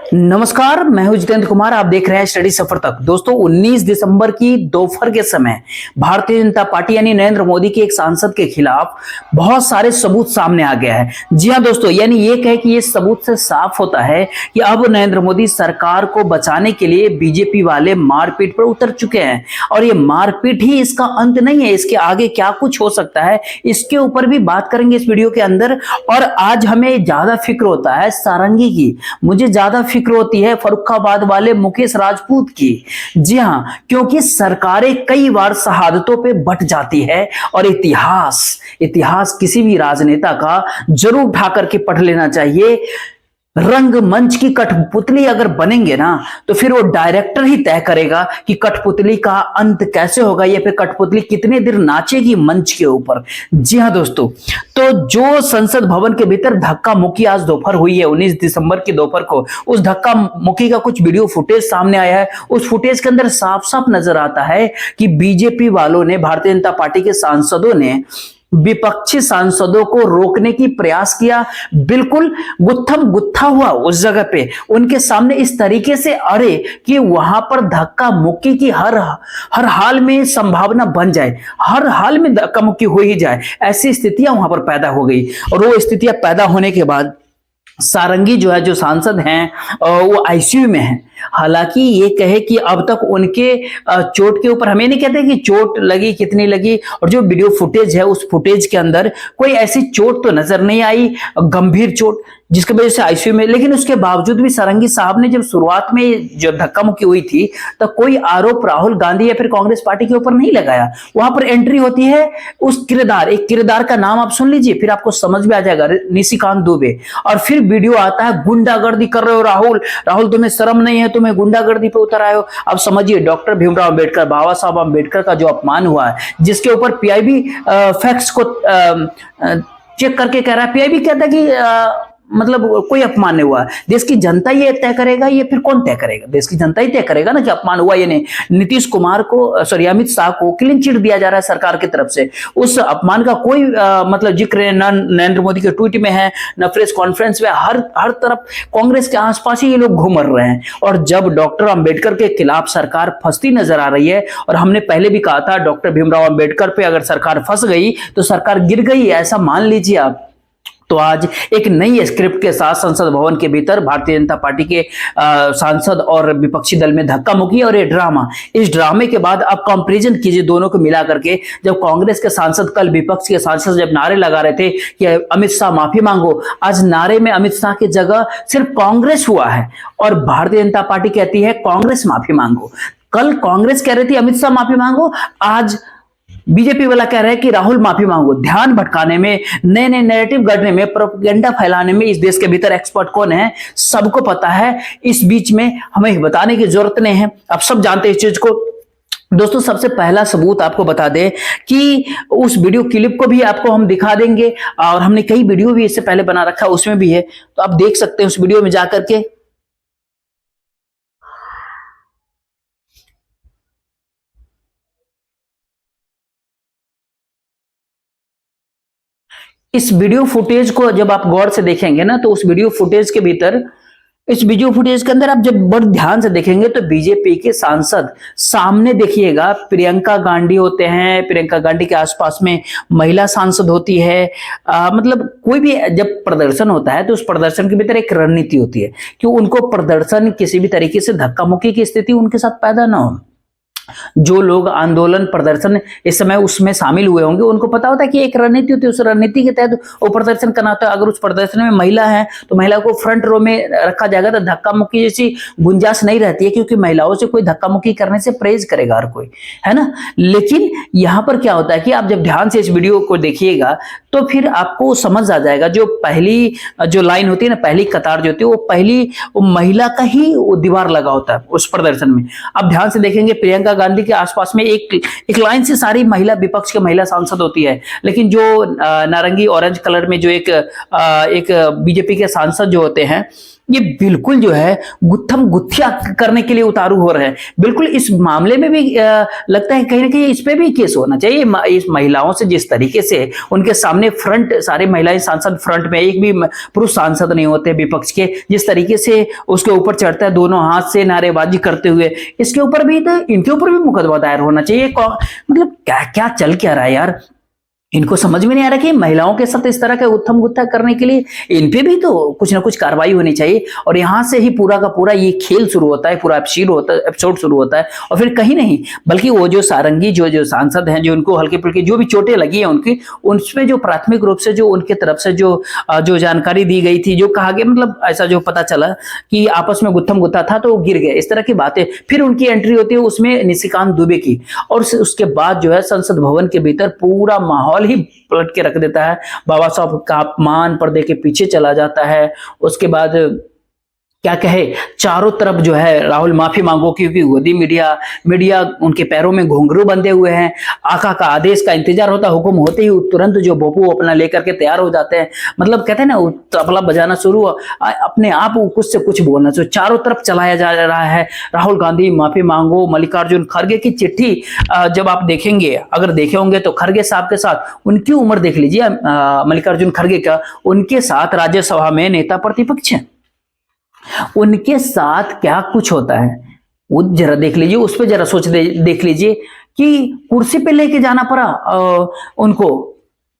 नमस्कार, मैं हूं जितेंद्र कुमार। आप देख रहे हैं स्टडी सफर तक। दोस्तों, 19 दिसंबर की दोपहर के समय भारतीय जनता पार्टी यानी नरेंद्र मोदी के एक सांसद के खिलाफ बहुत सारे सबूत सामने आ गया है। जी हां दोस्तों, यानी ये कहे कि ये सबूत से साफ होता है कि अब नरेंद्र मोदी सरकार को बचाने के लिए बीजेपी वाले मारपीट पर उतर चुके हैं। और ये मारपीट ही इसका अंत नहीं है, इसके आगे क्या कुछ हो सकता है इसके ऊपर भी बात करेंगे इस वीडियो के अंदर। और आज हमें ज्यादा फिक्र होता है सारंगी की, मुझे ज्यादा फिक्र होती है फर्रुखाबाद वाले मुकेश राजपूत की। जी हां, क्योंकि सरकारें कई बार शहादतों पे बट जाती है और इतिहास किसी भी राजनेता का जरूर उठा करके पढ़ लेना चाहिए। रंगमंच की कठपुतली अगर बनेंगे ना तो फिर वो डायरेक्टर ही तय करेगा कि कठपुतली का अंत कैसे होगा या फिर कठपुतली कितने देर नाचेगी मंच के ऊपर। जी हां दोस्तों, तो जो संसद भवन के भीतर धक्का मुक्की आज दोपहर हुई है, 19 दिसंबर की दोपहर को, उस धक्का मुक्की का कुछ वीडियो फुटेज सामने आया है। उस फुटेज के अंदर साफ साफ नजर आता है कि बीजेपी वालों ने, भारतीय जनता पार्टी के सांसदों ने विपक्षी सांसदों को रोकने की प्रयास किया। बिल्कुल गुत्थम गुत्था हुआ उस जगह पे, उनके सामने इस तरीके से अड़े कि वहां पर धक्का मुक्की की हर हाल में संभावना बन जाए, हर हाल में धक्का मुक्की हो ही जाए, ऐसी स्थितियां वहां पर पैदा हो गई। और वो स्थितियां पैदा होने के बाद सारंगी जो है, जो सांसद हैं, वो आईसीयू में हैं। हालांकि ये कहे कि अब तक उनके चोट के ऊपर, हमें नहीं कहते कि चोट लगी कितनी लगी, और जो वीडियो फुटेज है उस फुटेज के अंदर कोई ऐसी चोट तो नजर नहीं आई, गंभीर चोट जिसकी वजह से आईसीयू में। लेकिन उसके बावजूद भी सारंगी साहब ने जब शुरुआत में जब धक्का मुक्की हुई थी तो कोई आरोप राहुल गांधी या फिर कांग्रेस पार्टी के ऊपर नहीं लगाया। वहां पर एंट्री होती है उस किरदार, एक किरदार का नाम आप सुन लीजिए, फिर आपको समझ में आ जाएगा, निशिकांत दुबे। और फिर वीडियो आता है, गुंडागर्दी कर रहे हो राहुल तुम्हें शर्म नहीं है, तुम्हें गुंडागर्दी पे उतर आए हो। अब समझिए, डॉक्टर भीमराव अंबेडकर, बाबा साहब अंबेडकर का जो अपमान हुआ है, जिसके ऊपर पीआईबी फैक्ट्स को चेक करके कह रहा है, पीआईबी कहता है कि मतलब कोई अपमान नहीं हुआ। देश की जनता ये तय करेगा, ये फिर कौन तय करेगा? देश की जनता ही तय करेगा ना कि अपमान हुआ या नहीं। नीतीश कुमार को, सॉरी अमित शाह को क्लीन चिट दिया जा रहा है सरकार की तरफ से। उस अपमान का कोई मतलब जिक्र न नरेंद्र मोदी के ट्वीट में है, न प्रेस कॉन्फ्रेंस में। हर तरफ कांग्रेस के आसपास ही ये लोग घूम रहे हैं। और जब डॉक्टर अंबेडकर के खिलाफ सरकार फंसती नजर आ रही है, और हमने पहले भी कहा था डॉक्टर भीमराव अंबेडकर पे अगर सरकार फंस गई तो सरकार गिर गई, ऐसा मान लीजिए आप। तो आज एक नई स्क्रिप्ट के साथ संसद भवन के भीतर भारतीय जनता पार्टी के सांसद और विपक्षी दल में धक्का मुक्की और ये ड्रामा। इस ड्रामे के बाद अब कंपैरिजन कीजिए दोनों को मिला करके। जब कांग्रेस के सांसद, कल विपक्ष के सांसद जब नारे लगा रहे थे कि अमित शाह माफी मांगो, आज नारे में अमित शाह की जगह सिर्फ कांग्रेस हुआ है और भारतीय जनता पार्टी कहती है कांग्रेस माफी मांगो। कल कांग्रेस कह रही थी अमित शाह माफी मांगो, आज बीजेपी वाला कह रहा है कि राहुल माफी मांगो। ध्यान भटकाने में, नए नए नैरेटिव गढ़ने में, प्रोपेगेंडा फैलाने में इस देश के भीतर एक्सपर्ट कौन है सबको पता है। इस बीच में हमें बताने की जरूरत नहीं है, आप सब जानते हैं इस चीज को। दोस्तों, सबसे पहला सबूत आपको बता दें कि उस वीडियो क्लिप को भी आपको हम दिखा देंगे, और हमने कई वीडियो भी इससे पहले बना रखा, उसमें भी है, तो आप देख सकते हैं उस वीडियो में जाकर के। इस वीडियो फुटेज को जब आप गौर से देखेंगे ना, तो उस वीडियो फुटेज के भीतर, इस वीडियो फुटेज के अंदर आप जब बड़े ध्यान से देखेंगे तो बीजेपी के सांसद सामने देखिएगा, प्रियंका गांधी होते हैं, प्रियंका गांधी के आसपास में महिला सांसद होती है। मतलब कोई भी जब प्रदर्शन होता है तो उस प्रदर्शन के भीतर एक रणनीति होती है कि उनको प्रदर्शन किसी भी तरीके से धक्का मुक्की की स्थिति उनके साथ पैदा ना हो। जो लोग आंदोलन प्रदर्शन इस समय उसमें शामिल हुए होंगे, उनको पता होता है कि एक रणनीति होती है, उस रणनीति के तहत वो प्रदर्शन करना होता है। अगर उस प्रदर्शन में महिला है तो महिला को फ्रंट रो में रखा जाएगा तो धक्का मुक्की जैसी गुंजाइश नहीं रहती है, क्योंकि महिलाओं से कोई धक्का मुक्की करने से प्रेज करेगा हर कोई, है ना। लेकिन यहां पर क्या होता है कि आप जब ध्यान से इस वीडियो को देखिएगा तो फिर आपको समझ आ जाएगा, जो पहली जो लाइन होती है ना, पहली कतार जो होती है, वो पहली वो महिला का ही वो दीवार लगा होता है उस प्रदर्शन में। आप ध्यान से देखेंगे प्रियंका गांधी के आसपास में एक लाइन से सारी महिला, विपक्ष के महिला सांसद होती है। लेकिन जो नारंगी ऑरेंज कलर में जो एक बीजेपी के सांसद जो होते हैं, ये बिल्कुल जो है गुत्थम गुत्थिया करने के लिए उतारू हो रहे हैं। बिल्कुल इस मामले में भी लगता है कहीं ना कहीं इस पे भी केस होना चाहिए। इस महिलाओं से जिस तरीके से उनके सामने फ्रंट, सारे महिलाएं सांसद फ्रंट में, एक भी पुरुष सांसद नहीं होते विपक्ष के, जिस तरीके से उसके ऊपर चढ़ता है दोनों हाथ से नारेबाजी करते हुए, इसके ऊपर भी तो, इनके ऊपर भी मुकदमा दायर होना चाहिए। मतलब क्या क्या चल क्या रहा है यार, इनको समझ में नहीं आ रहा कि महिलाओं के साथ इस तरह का उत्थम गुत्था करने के लिए इन पे भी तो कुछ ना कुछ कार्रवाई होनी चाहिए। और यहां से ही पूरा का पूरा ये खेल शुरू होता है, पूरा एपिसोड शुरू होता है। और फिर कहीं नहीं बल्कि वो जो सारंगी जो सांसद हैं, जो उनको हल्के फुल्के जो भी चोटें लगी है उनकी, उसमें जो प्राथमिक रूप से जो उनके तरफ से जो जानकारी दी गई थी, जो कहा गया, मतलब ऐसा जो पता चला कि आपस में गुत्थम गुत्था था तो वो गिर गए, इस तरह की बातें। फिर उनकी एंट्री होती है उसमें निशिकांत दुबे की, और उसके बाद जो है संसद भवन के भीतर पूरा माहौल ही पलट के रख देता है। बाबा साहब का अपमान पर्दे के पीछे चला जाता है। उसके बाद क्या कहे, चारों तरफ जो है राहुल माफी मांगो, क्योंकि गोदी मीडिया उनके पैरों में घुंघरू बंधे हुए हैं। आका का आदेश का इंतजार होता है, हुक्म होते ही तुरंत जो बपू अपना लेकर के तैयार हो जाते हैं। मतलब कहते हैं ना, तबला बजाना शुरू, अपने आप कुछ से कुछ बोलना शुरू, चारों तरफ चलाया जा रहा है। राहुल गांधी माफी मांगो, मल्लिकार्जुन खड़गे की चिट्ठी जब आप देखेंगे, अगर देखे होंगे तो खड़गे साहब के साथ उनकी उम्र देख लीजिए, मल्लिकार्जुन खड़गे का, उनके साथ राज्यसभा में नेता प्रतिपक्ष है, उनके साथ क्या कुछ होता है वो जरा देख लीजिए, उस पर जरा देख लीजिए कि कुर्सी पे लेके जाना पड़ा उनको,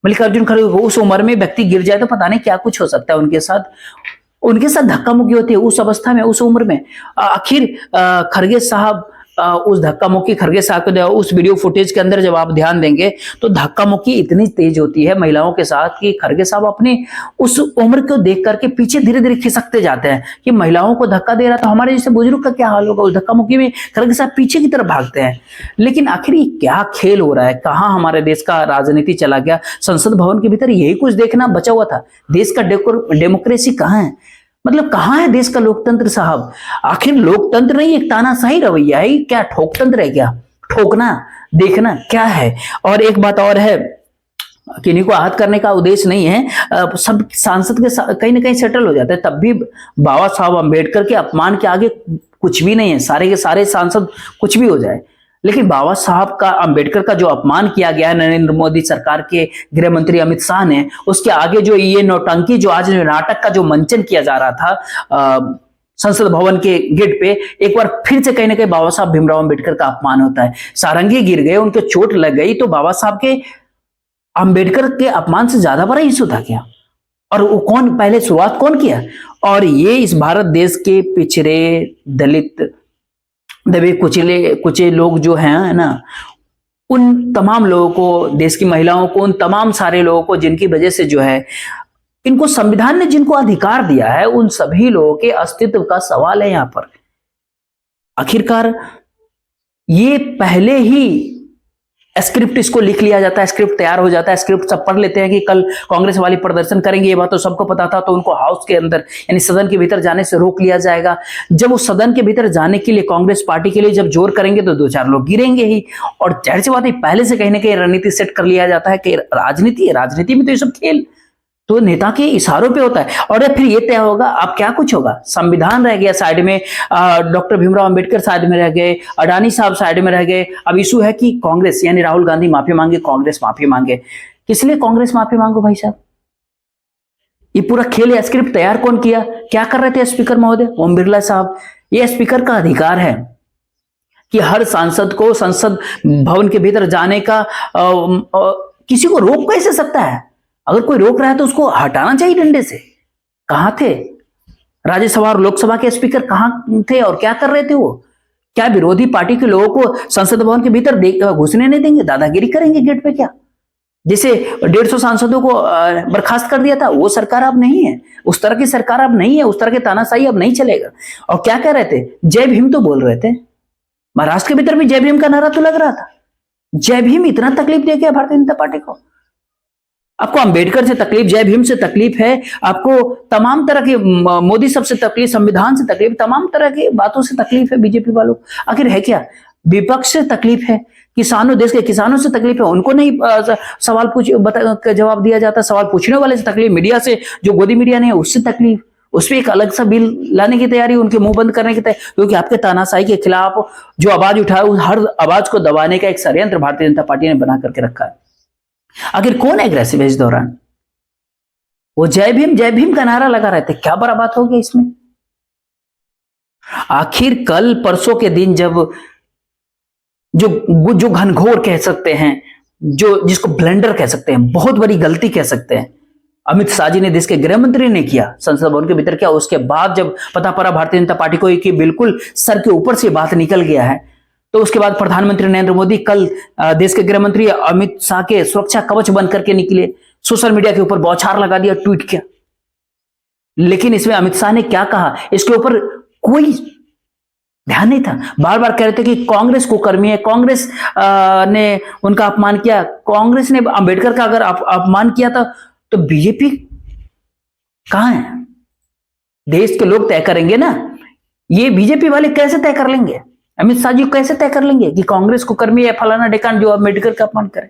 मल्लिकार्जुन खड़गे को। उस उम्र में व्यक्ति गिर जाए तो पता नहीं क्या कुछ हो सकता है उनके साथ धक्का मुक्की होती है उस अवस्था में, उस उम्र में। आखिर खड़गे साहब उस धक्का मुक्की, खड़गे साहब के उस वीडियो फुटेज के अंदर जब आप ध्यान देंगे तो धक्का मुक्की इतनी तेज होती है महिलाओं के साथ कि खड़गे साहब अपने उस उम्र को देख करके पीछे धीरे धीरे खिसकते जाते हैं कि महिलाओं को धक्का दे रहा, तो हमारे जैसे बुजुर्ग का क्या हाल होगा। उस धक्का मुक्की में खड़गे साहब पीछे की तरफ भागते हैं। लेकिन आखिर ये क्या खेल हो रहा है, कहाँ हमारे देश का राजनीति चला गया। संसद भवन के भीतर यही कुछ देखना बचा हुआ था। देश का डेमोक्रेसी कहाँ है, मतलब कहां है देश का लोकतंत्र साहब। आखिर लोकतंत्र नहीं, एक तानाशाही रवैया है क्या, ठोकतंत्र है क्या, ठोकना देखना क्या है। और एक बात और है, किन्हीं को आहत करने का उद्देश्य नहीं है, सब सांसद के कहीं ना कहीं सेटल हो जाते हैं, तब भी बाबा साहब अम्बेडकर के अपमान के आगे कुछ भी नहीं है। सारे के सारे सांसद कुछ भी हो जाए, लेकिन बाबा साहब का, अंबेडकर का जो अपमान किया गया है नरेंद्र मोदी सरकार के गृह मंत्री अमित शाह ने, उसके आगे जो ये नौटंकी, जो आज नाटक का जो मंचन किया जा रहा था संसद भवन के गेट पे, एक बार फिर से कहीं ना कहीं बाबा साहब भीमराव अंबेडकर का अपमान होता है। सारंगी गिर गए, उनको चोट लग गई, तो बाबा साहब के अंबेडकर के अपमान से ज्यादा बड़ा इशू था क्या। और वो कौन, पहले शुरुआत कौन किया। और ये इस भारत देश के पिछड़े, दलित, दबे कुचे लोग जो हैं ना, उन तमाम लोगों को, देश की महिलाओं को, उन तमाम सारे लोगों को जिनकी वजह से जो है इनको संविधान ने जिनको अधिकार दिया है, उन सभी लोगों के अस्तित्व का सवाल है यहां पर। आखिरकार ये पहले ही स्क्रिप्ट इसको लिख लिया जाता है, स्क्रिप्ट तैयार हो जाता है, स्क्रिप्ट सब पढ़ लेते हैं कि कल कांग्रेस वाले प्रदर्शन करेंगे, ये बात तो सबको पता था, तो उनको हाउस के अंदर यानी सदन के भीतर जाने से रोक लिया जाएगा। जब वो सदन के भीतर जाने के लिए कांग्रेस पार्टी के लिए जब जोर करेंगे तो 2-4 लोग गिरेंगे ही। और जाहिर सी बात है, पहले से कहीं ना कहीं रणनीति सेट कर लिया जाता है कि राजनीति है, राजनीति में तो ये सब खेल तो नेता के इशारों पे होता है। और फिर ये तय होगा, अब क्या कुछ होगा। संविधान रह गया साइड में, डॉक्टर भीमराव अंबेडकर साइड में रह गए, अडानी साहब साइड में रह गए। अब इशू है कि कांग्रेस यानी राहुल गांधी माफी मांगे, कांग्रेस माफी मांगे। किस लिए कांग्रेस माफी मांगो भाई साहब, ये पूरा खेल या स्क्रिप्ट तैयार कौन किया, क्या कर रहे थे स्पीकर महोदय ओम बिरला साहब। ये स्पीकर का अधिकार है कि हर सांसद को संसद भवन के भीतर जाने का किसी को रोक कैसे सकता है। अगर कोई रोक रहा है तो उसको हटाना चाहिए डंडे से। कहां थे राज्यसभा और लोकसभा के स्पीकर, कहां थे और क्या कर रहे थे वो। क्या विरोधी पार्टी के लोगों को संसद भवन के भीतर घुसने नहीं देंगे, दादागिरी करेंगे गेट पे क्या। जैसे 150 सांसदों को बर्खास्त कर दिया था, वो सरकार अब नहीं है, उस तरह की सरकार अब नहीं है, उस तरह के तानाशाही अब नहीं चलेगा। और क्या कह रहे थे, जय भीम तो बोल रहे थे, महाराष्ट्र के भीतर भी जय भीम का नारा तो लग रहा था। जय भीम इतना तकलीफ दे गया भारतीय जनता पार्टी को। आपको अंबेडकर से तकलीफ, जय भीम से तकलीफ है, आपको तमाम तरह की मोदी सबसे तकलीफ, संविधान से तकलीफ, तमाम तरह की बातों से तकलीफ है बीजेपी वालों। आखिर है क्या, विपक्ष से तकलीफ है, किसानों, देश के किसानों से तकलीफ है, उनको नहीं सवाल जवाब दिया जाता, सवाल पूछने वाले से तकलीफ, मीडिया से जो गोदी मीडिया नहीं है उससे तकलीफ, उस पर एक अलग सा बिल लाने की तैयारी, उनके मुंह बंद करने की तैयारी, क्योंकि आपके तानाशाही के खिलाफ जो आवाज उठाए उस हर आवाज को दबाने का एक षड्यंत्र भारतीय जनता पार्टी ने बना करके रखा है। आखिर कौन एग्रेसिव है इस दौरान? वो जय भीम का नारा लगा रहे थे, क्या बड़ा बात हो गया इसमें? आखिर कल परसों के दिन जब जो घनघोर कह सकते हैं, जो जिसको ब्लंडर कह सकते हैं, बहुत बड़ी गलती कह सकते हैं, अमित शाह जी ने देश के गृह मंत्री ने किया, संसद भवन के भीतर किया, उसके बाद जब पता पड़ा भारतीय जनता पार्टी को कि बिल्कुल सर के ऊपर से बात निकल गया है, तो उसके बाद प्रधानमंत्री नरेंद्र मोदी कल देश के गृह मंत्री अमित शाह के सुरक्षा कवच बन करके निकले, सोशल मीडिया के ऊपर बौछार लगा दिया, ट्वीट किया। लेकिन इसमें अमित शाह ने क्या कहा, इसके ऊपर कोई ध्यान नहीं था। बार बार कह रहे थे कि कांग्रेस कुकर्मी है, कांग्रेस ने उनका अपमान किया, कांग्रेस ने अंबेडकर का अगर अपमान किया था तो बीजेपी कहां है? देश के लोग तय करेंगे ना, ये बीजेपी वाले कैसे तय कर लेंगे, अमित शाह जी कैसे तय कर लेंगे कि कांग्रेस कुकर्मी है, फलाना ढेकान जो अंबेडकर का अपमान करे?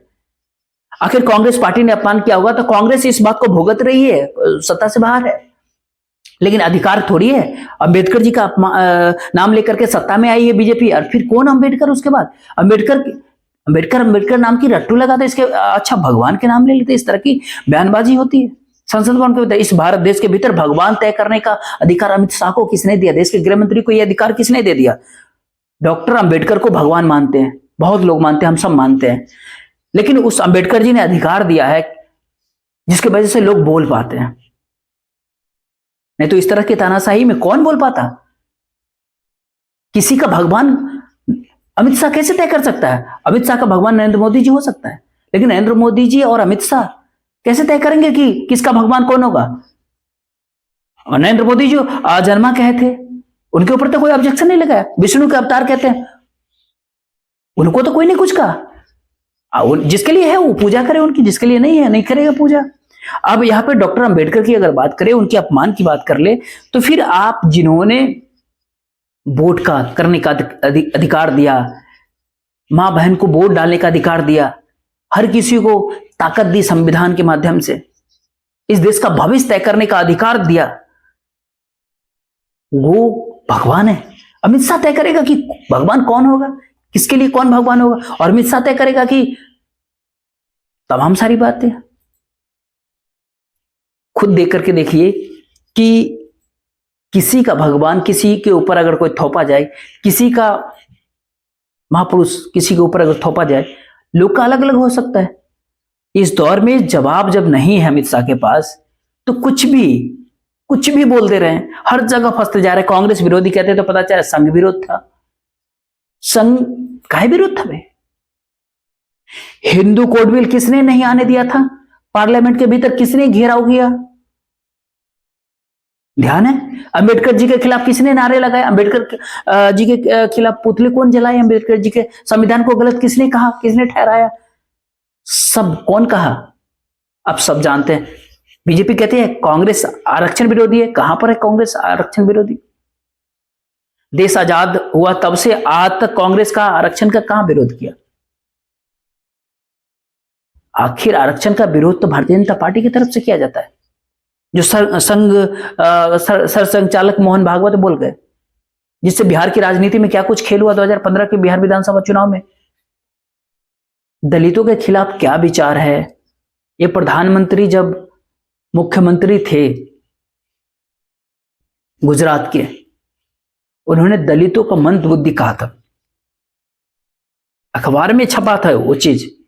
आखिर कांग्रेस पार्टी ने अपमान किया होगा तो कांग्रेस इस बात को भुगत रही है, सत्ता से बाहर है, लेकिन अधिकार थोड़ी है। अंबेडकर जी का नाम लेकर के सत्ता में आई है बीजेपी, और फिर कौन अंबेडकर? उसके बाद अंबेडकर नाम की रट्टू लगाते, इसके अच्छा भगवान के नाम ले लेते, इस तरह की बयानबाजी होती है संसद भवन के भीतर। इस भारत देश के भीतर भगवान तय करने का अधिकार अमित शाह को किसने दिया? देश के गृह मंत्री को यह अधिकार किसने दे दिया? डॉक्टर अंबेडकर को भगवान मानते हैं, बहुत लोग मानते हैं, हम सब मानते हैं, लेकिन उस अंबेडकर जी ने अधिकार दिया है जिसकी वजह से लोग बोल पाते हैं, नहीं तो इस तरह की तानाशाही में कौन बोल पाता? किसी का भगवान अमित शाह कैसे तय कर सकता है? अमित शाह का भगवान नरेंद्र मोदी जी हो सकता है, लेकिन नरेंद्र मोदी जी और अमित शाह कैसे तय करेंगे कि किसका भगवान कौन होगा? और नरेंद्र मोदी जो आजन्मा कहे थे, उनके ऊपर तो कोई ऑब्जेक्शन नहीं लगाया। विष्णु के अवतार कहते हैं, उनको तो कोई नहीं कुछ कहा। जिसके लिए है वो पूजा करे उनकी, जिसके लिए नहीं है नहीं करेगा पूजा। अब यहां पे डॉक्टर अंबेडकर की अगर बात करें, उनके अपमान की बात कर ले, तो फिर आप जिन्होंने वोट का करने का अधिकार दिया, मां बहन को वोट डालने का अधिकार दिया, हर किसी को ताकत दी संविधान के माध्यम से, इस देश का भविष्य तय करने का अधिकार दिया, वो भगवान है। अमित शाह तय करेगा कि भगवान कौन होगा, किसके लिए कौन भगवान होगा, और अमित शाह तय करेगा कि तमाम सारी बातें। खुद देख करके देखिए कि किसी का भगवान किसी के ऊपर अगर कोई थोपा जाए, किसी का महापुरुष किसी के ऊपर अगर थोपा जाए, लोग का अलग अलग हो सकता है। इस दौर में जवाब जब नहीं है अमित शाह के पास, तो कुछ भी बोल दे रहे हैं, हर जगह फंसते जा रहे हैं। कांग्रेस विरोधी कहते तो पता चला संघ विरोध था। संघ काहे विरोध था भाई? हिंदू कोड बिल किसने नहीं आने दिया था? पार्लियामेंट के भीतर किसने घेराव किया? ध्यान है? अंबेडकर जी के खिलाफ किसने नारे लगाए? अंबेडकर जी के खिलाफ पुतले कौन जलाए? अंबेडकर जी के संविधान को गलत किसने कहा, किसने ठहराया? सब कौन कहा? अब सब जानते हैं। बीजेपी कहती है कांग्रेस आरक्षण विरोधी है। कहां पर है कांग्रेस आरक्षण विरोधी? देश आजाद हुआ तब से आज तक कांग्रेस का आरक्षण का कहां विरोध किया? आखिर आरक्षण का विरोध तो भारतीय जनता पार्टी की तरफ से किया जाता है, जो सरसंघचालक मोहन भागवत बोल गए, जिससे बिहार की राजनीति में क्या कुछ खेल हुआ 2015 के बिहार विधानसभा चुनाव में। दलितों के खिलाफ क्या विचार है? ये प्रधानमंत्री जब मुख्यमंत्री थे गुजरात के, उन्होंने दलितों का मंद बुद्धि कहा था, अखबार में छपा था वो चीज।